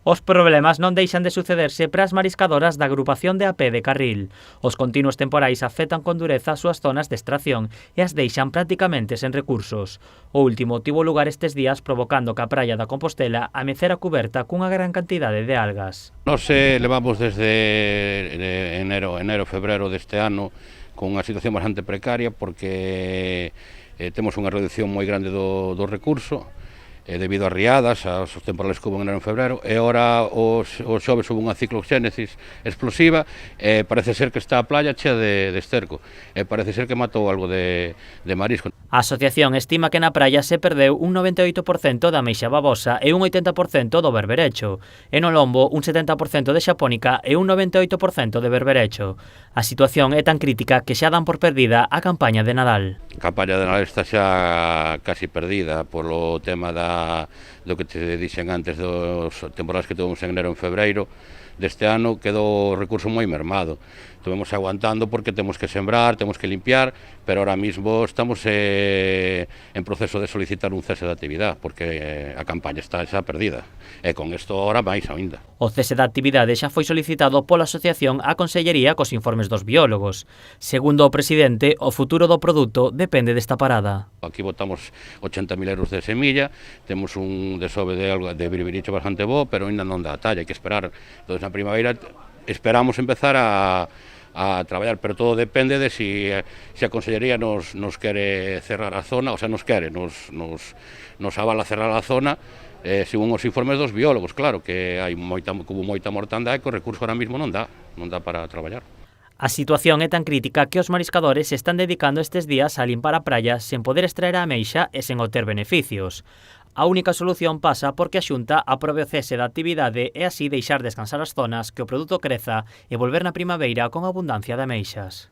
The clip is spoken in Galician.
Os problemas non deixan de sucederse para as mariscadoras da agrupación de AP de Carril. Os continuos temporais afectan con dureza as súas zonas de extracción e as deixan prácticamente sen recursos. O último tivo lugar estes días provocando que a praia da Compostela amecera cuberta cunha gran cantidade de algas. Nos levamos desde enero, febrero deste ano con unha situación bastante precaria porque temos unha reducción moi grande do recurso debido ás riadas, aos temporales que hubo en enero e febrero, e ora os xoves hubo unha cicloxénesis explosiva e parece ser que está a playa chea de esterco e parece ser que matou algo de marisco. A asociación estima que na praia se perdeu un 98% da ameixa babosa e un 80% do berberecho, e no lombo un 70% de xapónica e un 98% de berberecho. A situación é tan crítica que xa dan por perdida a campaña de Nadal. A campaña de Nadal está xa casi perdida polo tema do que te dixen antes dos temporales que tuvemos en enero e en febreiro deste ano. Quedou o recurso moi mermado. Estuvemos aguantando porque temos que sembrar, temos que limpiar, pero ahora mismo estamos en proceso de solicitar un cese de actividade porque a campaña está xa perdida e con isto ahora máis ainda. O cese de actividade xa foi solicitado pola asociación á Consellería cos informes dos biólogos. Segundo o presidente, o futuro do produto depende desta parada. Aquí botamos 80.000 euros de semilla, temos un desove de birbiricho bastante bo, pero ainda non dá a talla, hai que esperar. Entón, na primavera esperamos empezar a traballar, pero todo depende de si a Consellería nos quere cerrar a zona, o sea, nos avala cerrar a zona, según os informes dos biólogos, claro, que hubo moita mortandade que o recurso ahora mismo non dá para traballar. A situación é tan crítica que os mariscadores se están dedicando estes días a limpar a praia sen poder extraer a ameixa e sen obter beneficios. A única solución pasa porque a Xunta aprobe o cese da actividade e así deixar descansar as zonas, que o produto creza e volver na primavera con abundancia de ameixas.